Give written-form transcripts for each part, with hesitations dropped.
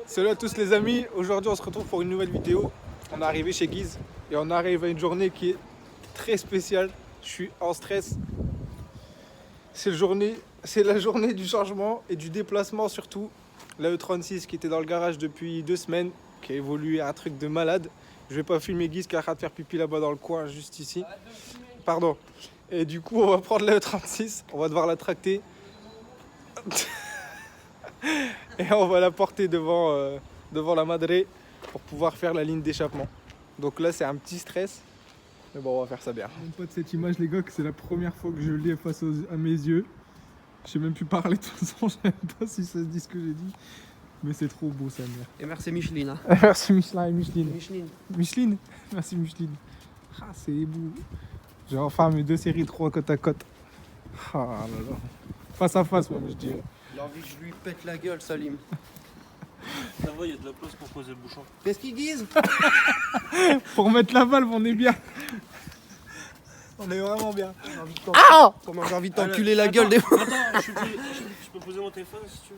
Salut à tous les amis, aujourd'hui on se retrouve pour une nouvelle vidéo. On est arrivé chez Guise et on arrive à une journée qui est très spéciale. Je suis en stress. C'est la journée du changement et du déplacement surtout. La E36 qui était dans le garage depuis 2 semaines, qui a évolué à un truc de malade. Je vais pas filmer Guise qui est en train de faire pipi là-bas dans le coin, juste ici. Pardon. Et du coup on va prendre la E36, on va devoir la tracter. Et on va la porter devant la Madre pour pouvoir faire la ligne d'échappement. Donc là c'est un petit stress, mais bon on va faire ça bien. Même pas de cette image les gars, que c'est la première fois que je l'ai face à mes yeux. Je sais même plus parler de toute façon, je sais même pas si ça se dit ce que j'ai dit. Mais c'est trop beau ça mère. Et merci Micheline. Hein. Merci Michelin et Micheline. Micheline. Micheline. Merci Micheline. Ah c'est beau. J'ai enfin mes 2 séries 3 côte à côte. Ah là là. Face à face moi je dirais. Il a envie que je lui pète la gueule, Salim. Ça va, il y a de la place pour poser le bouchon. Qu'est-ce qu'ils disent? Pour mettre la valve, on est bien. On est vraiment bien. Comment j'ai envie de t'enculer la gueule des fois. Attends, je peux poser mon téléphone si tu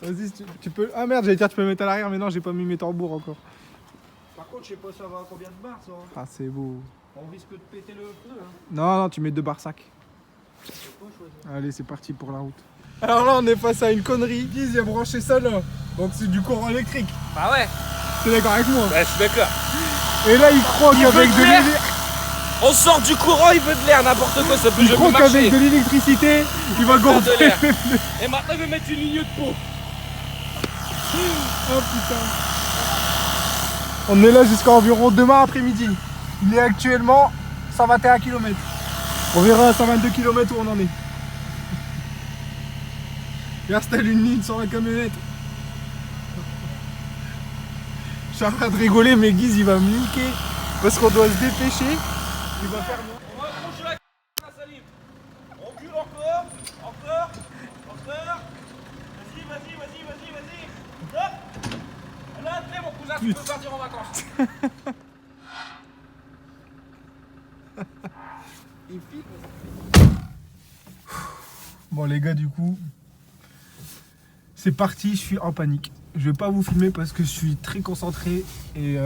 veux. Vas-y, tu peux. Ah merde, j'allais dire tu peux mettre à l'arrière, mais non, j'ai pas mis mes tambours encore. Par contre, je sais pas ça va à combien de bars ça. Ah, c'est beau. On risque de péter le pneu. Hein. Non, non, tu mets 2 barres sac. Allez, c'est parti pour la route. Alors là, on est face à une connerie. Guise, il a branché ça là. Donc c'est du courant électrique. Bah ouais. T'es d'accord avec moi? Ouais, je suis d'accord. Et là, il croque avec de l'air. l'électricité. On sort du courant, il veut de l'air, n'importe quoi, ça peut Il jamais croque marcher. avec de l'électricité. Il va de gonfler. l'air. Et maintenant, il veut mettre une ligne de peau. Oh putain. On est là jusqu'à environ demain après-midi. Il est actuellement 121 km. On verra à 122 km où on en est. Il installe une ligne sur la camionnette. Je suis en train de rigoler, mais Guise il va me niquer. Parce qu'on doit se dépêcher. Il va faire moi. On va accrocher la Salim. On recule encore. Vas-y. Hop. Là, après, mon cousin, tu peux partir en vacances. Il pique. Bon les gars, du coup, c'est parti, je suis en panique. Je vais pas vous filmer parce que je suis très concentré et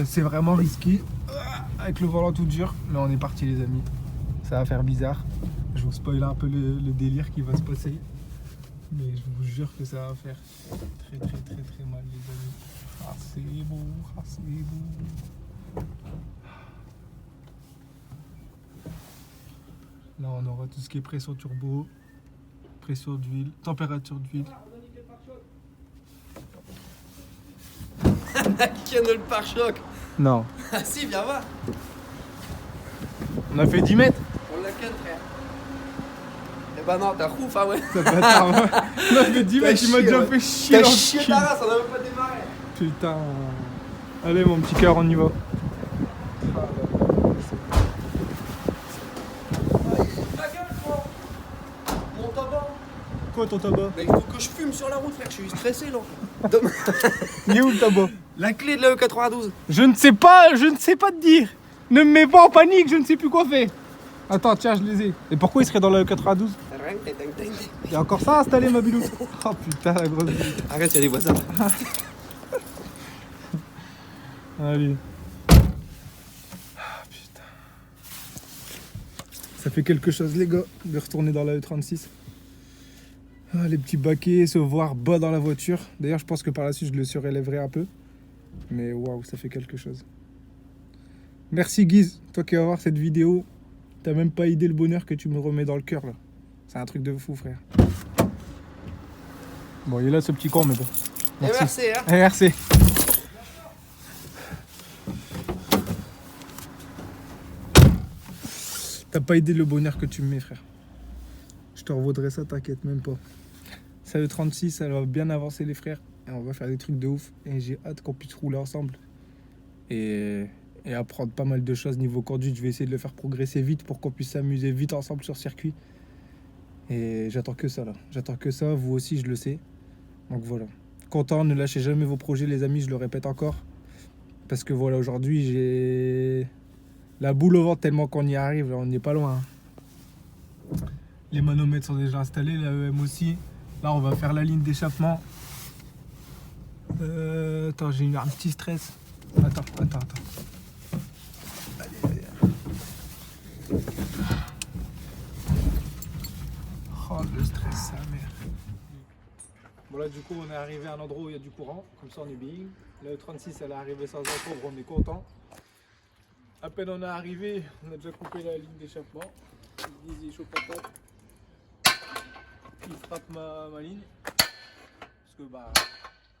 c'est vraiment risqué avec le volant tout dur. Mais on est parti les amis, ça va faire bizarre. Je vous spoil un peu le délire qui va se passer. Mais je vous jure que ça va faire très mal les amis. Ah c'est beau, ah c'est beau. Là on aura tout ce qui est pression turbo, pression d'huile, température d'huile. Qui a le pare-choc? Non. Ah si, viens voir. On a fait 10 mètres. On l'a ken frère. Eh bah non, t'as rouf, ah ouais. Ça bâtard, ouais. On a fait 10 mètres, il m'a chié, déjà ouais. fait chier T'as dans le chié cul. ta race, on a même pas démarré. Putain. Allez mon petit cœur, on y va. Ta gueule, toi. Mon tabac. Quoi ton tabac? Mais il faut que je fume sur la route, frère, je suis stressé là. Il est où le tabac? La clé de la E92. Je ne sais pas te dire. Ne me mets pas en panique, je ne sais plus quoi faire. Attends, tiens, je les ai. Et pourquoi il serait dans la 92? Il y a encore ça installé, ma bilou. Oh putain, la grosse bilou. Arrête, il y a des voisins. Allez. Ah putain. Ça fait quelque chose, les gars, de retourner dans la E36. Ah, les petits baquets, se voir bas dans la voiture. D'ailleurs, je pense que par la suite, je le surélèverai un peu. Mais waouh, ça fait quelque chose. Merci Guise, toi qui vas voir cette vidéo. T'as même pas idée le bonheur que tu me remets dans le cœur là. C'est un truc de fou, frère. Bon, il est là ce petit con, mais bon. Et merci, hein. Et merci. T'as pas idée le bonheur que tu me mets, frère. Je te revaudrai ça, t'inquiète même pas. Ça le 36, ça va bien avancer les frères. Et on va faire des trucs de ouf. Et j'ai hâte qu'on puisse rouler ensemble. Et apprendre pas mal de choses niveau conduite. Je vais essayer de le faire progresser vite pour qu'on puisse s'amuser vite ensemble sur circuit. Et j'attends que ça là. J'attends que ça, vous aussi je le sais. Donc voilà. Content, ne lâchez jamais vos projets les amis, je le répète encore. Parce que voilà, aujourd'hui j'ai la boule au ventre tellement qu'on y arrive, là, on n'y est pas loin. Les manomètres sont déjà installés, la EM aussi. Là on va faire la ligne d'échappement. Attends, j'ai eu un petit stress. Attends. Allez. Oh, le stress, sa mère. Bon là, du coup, on est arrivé à un endroit où il y a du courant. Comme ça, on est bien. La E36, elle est arrivée sans encombre, on est content. À peine on est arrivé, on a déjà coupé la ligne d'échappement. Ils disent, il chauffe patate. Il frappe ma ligne. Parce que, bah,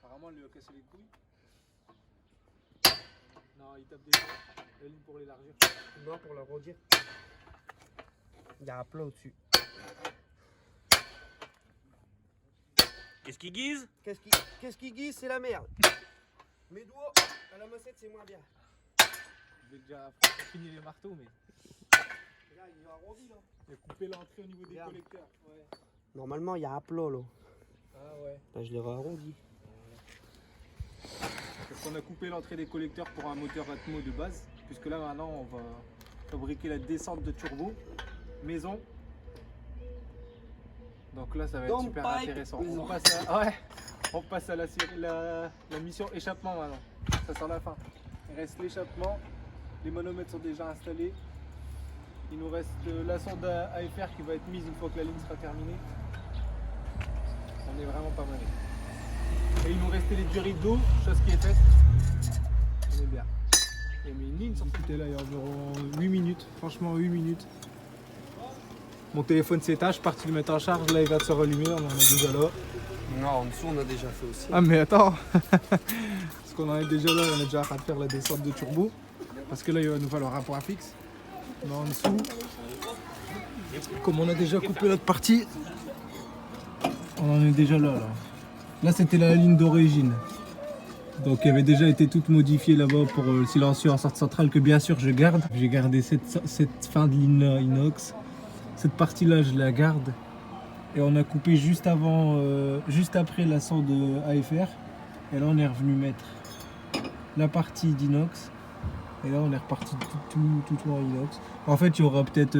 apparemment, il lui a cassé les couilles. Non, il tape déjà la ligne pour l'élargir. Non, pour l'arrondir. Il y a un plat au-dessus. Qu'est-ce qu'il guise? Qu'est-ce qui guise? C'est la merde. Mes doigts à la massette, c'est moins bien. Je vais déjà finir les marteaux, mais Regarde, il est arrondi là. il a coupé l'entrée au niveau des Regarde. collecteurs. Ouais. Normalement, il y a un plat là. Ah ouais. Là, je l'ai arrondi. Parce qu'on a coupé l'entrée des collecteurs pour un moteur Atmo de base. Puisque là, maintenant, on va fabriquer la descente de turbo maison. Donc là, ça va être Don't super pipe. intéressant. On passe à la mission échappement maintenant. Ça sent la fin. Il reste l'échappement. Les manomètres sont déjà installés. Il nous reste la sonde AFR qui va être mise une fois que la ligne sera terminée. On est vraiment pas mal. Et il nous restait les durées d'eau, chose qui est faite. On est bien. Il y a mis une ligne sortie là il y a environ 8 minutes. Franchement 8 minutes. Mon téléphone s'éteint, je suis parti le mettre en charge, là il va se rallumer, on en est déjà là. Non, en dessous, on a déjà fait aussi. Ah mais attends. Parce qu'on en est déjà là, on est déjà en train de faire la descente de turbo. Parce que là il va nous falloir un point fixe. Mais en dessous, comme on a déjà coupé l'autre partie, on en est déjà là. Là c'était la ligne d'origine. Donc elle avait déjà été toute modifiée là-bas pour le silencieux en sortie centrale que bien sûr je garde. J'ai gardé cette fin de ligne là inox. Cette partie là je la garde. Et on a coupé juste avant, juste après la sonde AFR. Et là on est revenu mettre la partie d'inox. Et là on est reparti tout en inox. En fait il y aura peut-être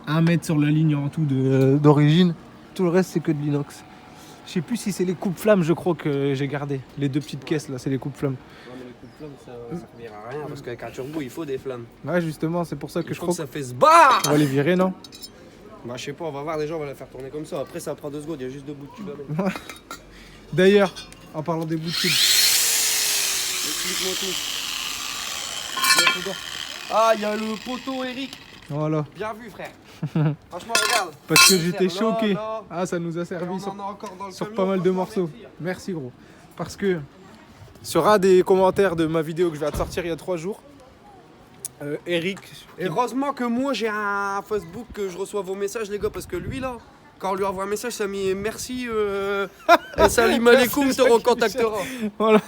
1 mètre sur la ligne en tout d'origine. Tout le reste c'est que de l'inox. Je sais plus si c'est les coupes-flammes, je crois que j'ai gardé. Les 2 petites caisses là, c'est les coupes-flammes. Non, mais les coups de flamme, ça servira à rien parce qu'avec un turbo, il faut des flammes. Ouais, justement, c'est pour ça que Je je crois crois que ça fait ce bar. qu'on va les virer, non? Bah, je sais pas, on va voir déjà, on va la faire tourner comme ça. Après, ça prend 2 secondes, il y a juste 2 bouts de tube à mettre. D'ailleurs, en parlant des bouts de tube, Explique-moi tout. Ah, il y a le poteau Eric. voilà. Bien vu, frère. Franchement, regarde. Parce que Ça j'étais sert là, choqué. là. Ah, ça nous a Et servi on sur en a encore dans le sur camion, pas mal de franchement, morceaux. merci. Merci gros. Parce que sur un des commentaires de ma vidéo que je viens de sortir il y a 3 jours, Eric, Et heureusement que moi j'ai un Facebook que je reçois vos messages, les gars, parce que lui là, quand on lui envoie un message, ça met merci, salim alaikum, te recontactera. voilà.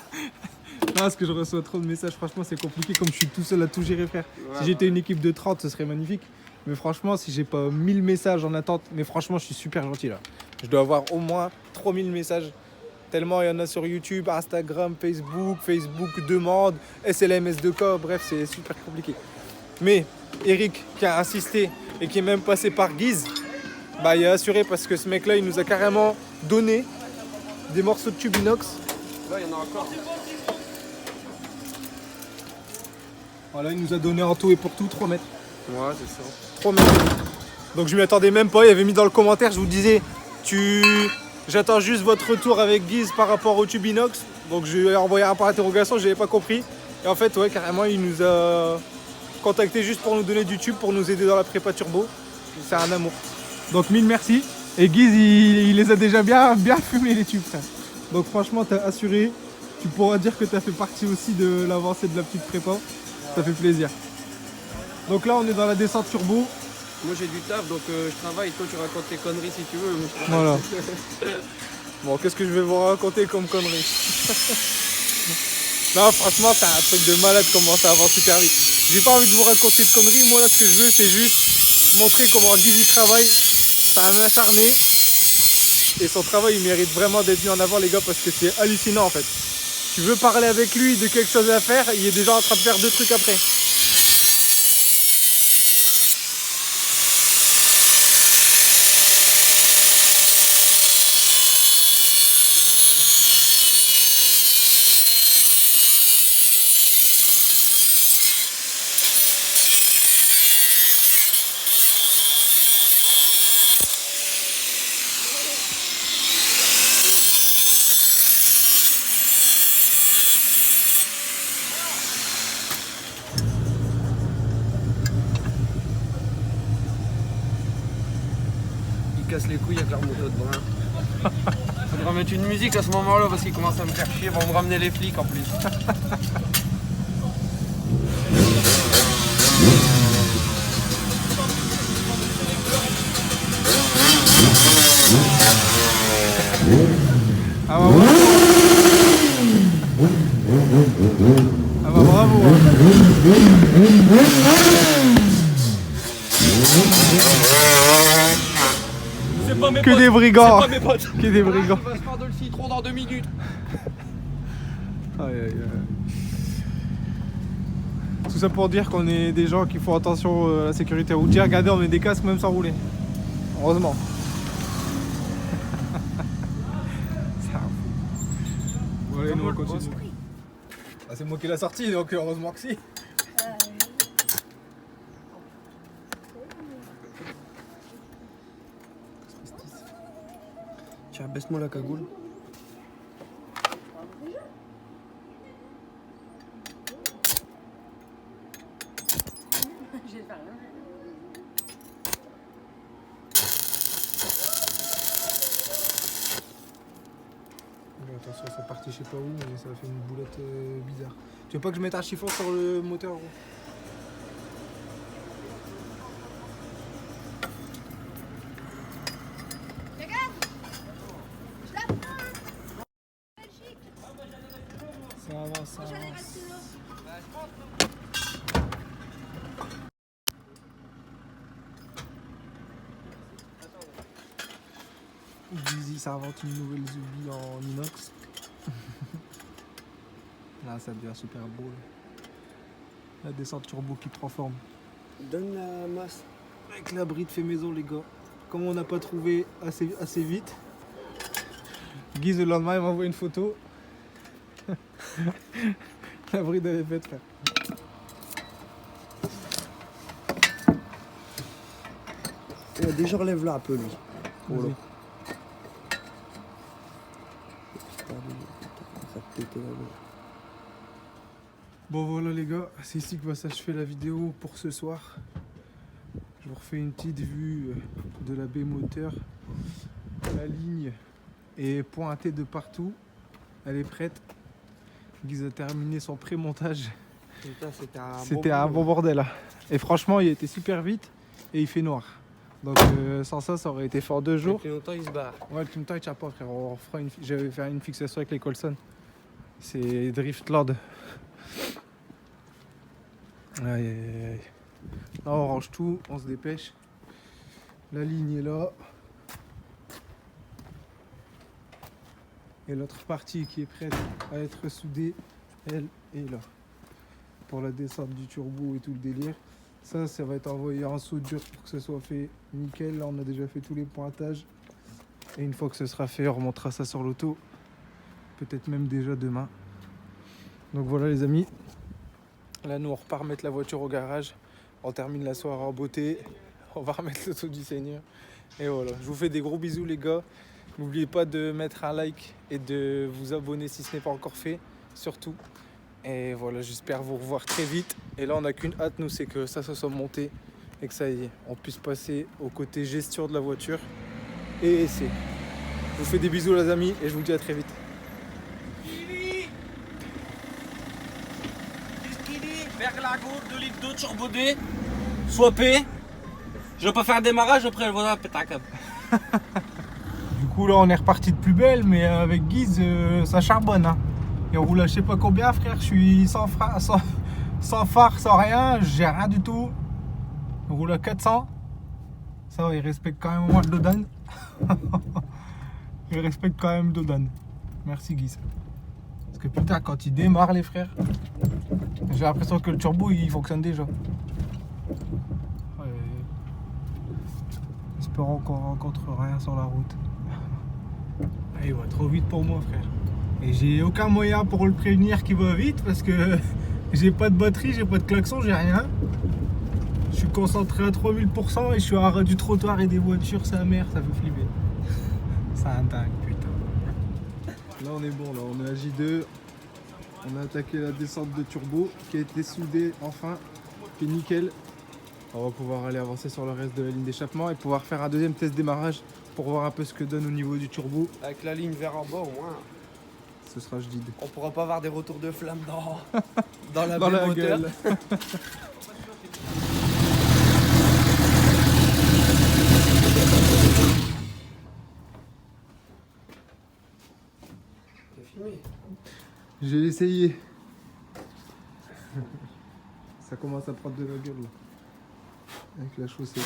Non, parce que je reçois trop de messages, franchement c'est compliqué comme je suis tout seul à tout gérer frère. Ouais, Si j'étais une équipe de 30 ce serait magnifique. Mais franchement si j'ai pas 1000 messages en attente, mais franchement je suis super gentil là. Je dois avoir au moins 3000 messages. Tellement il y en a sur YouTube, Instagram, Facebook demande, SLMS2K, bref c'est super compliqué. Mais Eric qui a insisté et qui est même passé par Guise, bah il est assuré parce que ce mec là il nous a carrément donné des morceaux de tube inox. Là, il y en a encore. Voilà, il nous a donné en tout et pour tout 3 mètres. Ouais, c'est ça. 3 mètres. Donc je m'y attendais même pas, il avait mis dans le commentaire, je vous disais, j'attends juste votre retour avec Guise par rapport au tube inox. Donc je lui ai envoyé un point d'interrogation, je n'avais pas compris. Et en fait, ouais, carrément, il nous a contacté juste pour nous donner du tube, pour nous aider dans la prépa turbo. C'est un amour. Donc 1000 merci. Et Guise, il les a déjà bien fumés les tubes, frère. Donc franchement, t'as assuré. Tu pourras dire que t'as fait partie aussi de l'avancée de la petite prépa. Ça fait plaisir. Donc là, on est dans la descente turbo. Moi j'ai du taf donc je travaille, toi tu racontes tes conneries si tu veux. Voilà. Bon, qu'est-ce que je vais vous raconter comme conneries? Non, franchement, c'est un truc de malade comment ça avance super vite. J'ai pas envie de vous raconter de conneries. Moi, là, ce que je veux, c'est juste montrer comment Guise il travaille. C'est un acharné. Et son travail, il mérite vraiment d'être mis en avant, les gars, parce que c'est hallucinant, en fait. Tu veux parler avec lui de quelque chose à faire, il est déjà en train de faire 2 trucs après. casse les couilles avec leur moto de brin. Faudra mettre une musique à ce moment-là parce qu'ils commencent à me faire chier, ils vont me ramener les flics en plus. Ah bah bravo. Ah bah bravo. C'est pas mes Que potes. des brigands. C'est pas mes potes. Que des brigands. Il va se faire de le citron dans 2 minutes. Aïe, aïe, aïe. Tout ça pour dire qu'on est des gens qui font attention à la sécurité routière. Regardez, on met des casques même sans rouler. Heureusement. C'est un fou. Bon, allez, nous on continue. Ah, c'est moi qui l'ai sorti, donc heureusement que si. Tiens, baisse-moi la cagoule. Je vais faire rien. Attention, c'est parti je sais pas où, mais ça a fait une boulette bizarre. Tu veux pas que je mette un chiffon sur le moteur, gros? Ça avance, ça avance. Dizzy, ça invente une nouvelle Zubi en inox. Là, ça devient super beau. Là. La descente turbo qui prend forme. Donne la masse. Avec la bride fait maison, les gars. Comme on n'a pas trouvé assez vite, Guise le lendemain, il m'a envoyé une photo. La bride elle est faite, frère. Déjà relève là un peu lui. Vas-y. Bon voilà les gars, c'est ici que va s'achever la vidéo pour ce soir. Je vous refais une petite vue de la baie moteur. La ligne est pointée de partout. Elle est prête. Guise a terminé son pré-montage. C'était un bon bordel là. Et franchement il était super vite et il fait noir. Donc sans ça, ça aurait été fort 2 jours. Depuis longtemps il se barre. Ouais, le Climtoy, tient pas, frère. On fera j'avais fait une fixation avec les Colson. C'est Driftlord. Aïe, aïe, aïe. Là, on range tout, on se dépêche. La ligne est là. Et l'autre partie qui est prête à être soudée, elle est là. Pour la descente du turbo et tout le délire. Ça va être envoyé en soudure pour que ce soit fait nickel. Là, on a déjà fait tous les pointages. Et une fois que ce sera fait, on remontera ça sur l'auto. Peut-être même déjà demain. Donc voilà les amis. Là, nous, on repart mettre la voiture au garage. On termine la soirée en beauté. On va remettre l'auto du Seigneur. Et voilà. Je vous fais des gros bisous les gars. N'oubliez pas de mettre un like et de vous abonner si ce n'est pas encore fait. Surtout. Et voilà, j'espère vous revoir très vite. Et là, on n'a qu'une hâte, nous, c'est que ça soit monté et que ça y est, on puisse passer au côté gestion de la voiture et essai. Je vous fais des bisous, les amis, et je vous dis à très vite. Vers la gauche, 2 litres d'eau turbodée, swappé. Je vais pas faire un démarrage, après je vais voir pétacle. Du coup, là, on est reparti de plus belle, mais avec Guise, ça charbonne. Hein. Et on roule à je sais pas combien, frère. Je suis sans phare, sans rien. J'ai rien du tout. On roule à 400. Ça va, il respecte quand même moins Dodan. Il respecte quand même Dodan. Merci Guise. Parce que putain, quand il démarre, les frères, j'ai l'impression que le turbo il fonctionne déjà. Ouais. Espérons qu'on rencontre rien sur la route. Ah, il va trop vite pour moi, frère. Et j'ai aucun moyen pour le prévenir qu'il va vite parce que j'ai pas de batterie, j'ai pas de klaxon, j'ai rien. Je suis concentré à 3000% et je suis à ras du trottoir et des voitures, sa mère, ça fait flipper. C'est un dingue, putain. Là on est bon, là on est à J2. On a attaqué la descente de turbo qui a été soudée enfin, qui est nickel. On va pouvoir aller avancer sur le reste de la ligne d'échappement et pouvoir faire un deuxième test démarrage pour voir un peu ce que donne au niveau du turbo. Avec la ligne vers en bas, au moins, Ce sera jadid. on pourra pas avoir des retours de flammes dans la Dans baie la moteur. gueule. C'est filmé. J'ai essayé. Ça commence à prendre de la gueule là. Avec la chaussette.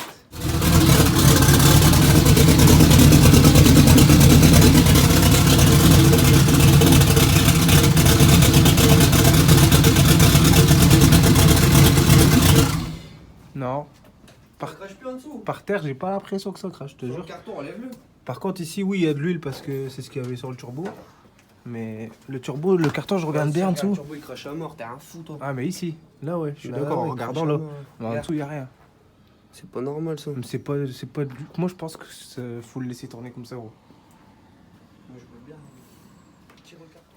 Non. Ça crache plus en dessous. Par terre, j'ai pas l'impression que ça crache, je te Sur le jure. carton, enlève-le. Par contre, ici, oui, il y a de l'huile parce que c'est ce qu'il y avait sur le turbo. Mais le turbo, le carton, je regarde bien en dessous. Le turbo il crache à mort, t'es un fou toi. Ah, mais ici, là, ouais, je suis Bah d'accord, ouais, en regardant crache là. à mort, ouais. Mais en Regarde. dessous, il n'y a rien. C'est pas normal ça. C'est pas du... Moi, je pense que faut le laisser tourner comme ça, gros. Moi je veux bien. Tire le carton.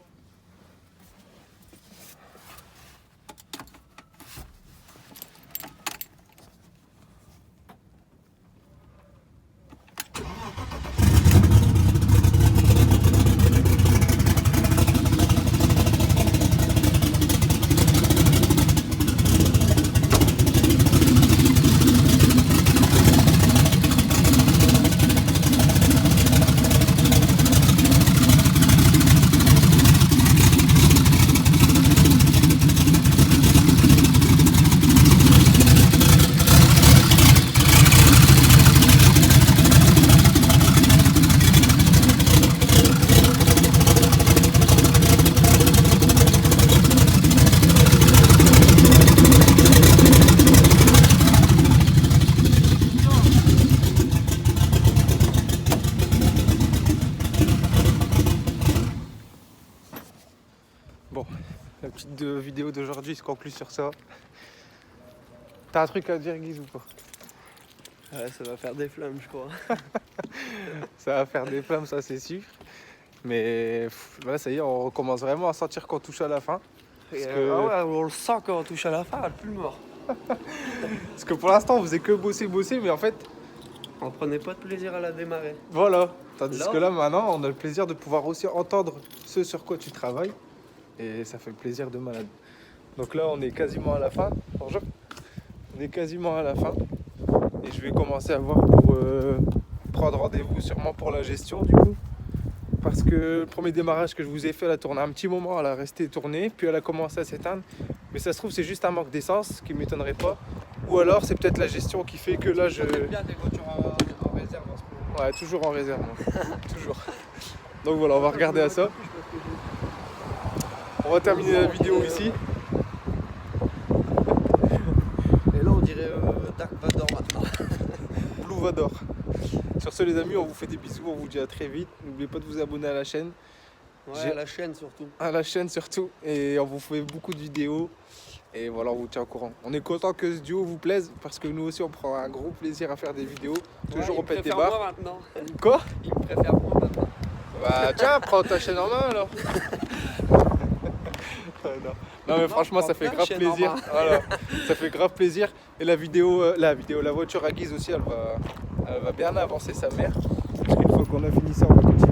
Bon, la petite vidéo d'aujourd'hui se conclut sur ça. T'as un truc à dire, Guise, ou pas? Ouais, ça va faire des flammes, je crois. Ça va faire des flammes, ça c'est sûr. Mais là, ça y est, on recommence vraiment à sentir qu'on touche à la fin. Et, que- Ah ouais, on le sent quand on touche à la fin, elle pue le mort. Parce que pour l'instant, on faisait que bosser, mais en fait, On prenait pas de plaisir à la démarrer. voilà. Tandis Là- que là, maintenant, on a le plaisir de pouvoir aussi entendre ce sur quoi tu travailles. Et ça fait plaisir de malade. Donc là, on est quasiment à la fin. Bonjour. On est quasiment à la fin. Et je vais commencer à voir pour prendre rendez-vous sûrement pour la gestion du coup. Parce que le premier démarrage que je vous ai fait, elle a tourné un petit moment, elle a resté tournée, puis elle a commencé à s'éteindre. Mais ça se trouve, c'est juste un manque d'essence, qui ne m'étonnerait pas. Ou alors, c'est peut-être la gestion qui fait que là, je... bien des voitures en réserve en ce moment. Ouais, toujours en réserve, moi. Toujours. Donc voilà, on va regarder à ça. On va terminer la vidéo ici. Et là on dirait Dark Vador maintenant. Blue Vador. Sur ce les amis, on vous fait des bisous, on vous dit à très vite. N'oubliez pas de vous abonner à la chaîne. Ouais, J'ai- à la chaîne surtout. À la chaîne surtout. Et on vous fait beaucoup de vidéos. Et voilà, on vous tient au courant. On est content que ce duo vous plaise parce que nous aussi on prend un gros plaisir à faire des vidéos. Toujours Ouais, on pète des il me préfère barres. moi maintenant. Quoi? Il me préfère moi maintenant. Bah tiens, prends ta chaîne en main alors. Non mais franchement ça prends fait ta grave chaîne en plaisir. main. Voilà. Ça fait grave plaisir. Et la voiture à Guise aussi, elle va bien avancer sa mère. Parce qu'une fois qu'on a fini ça, on va continuer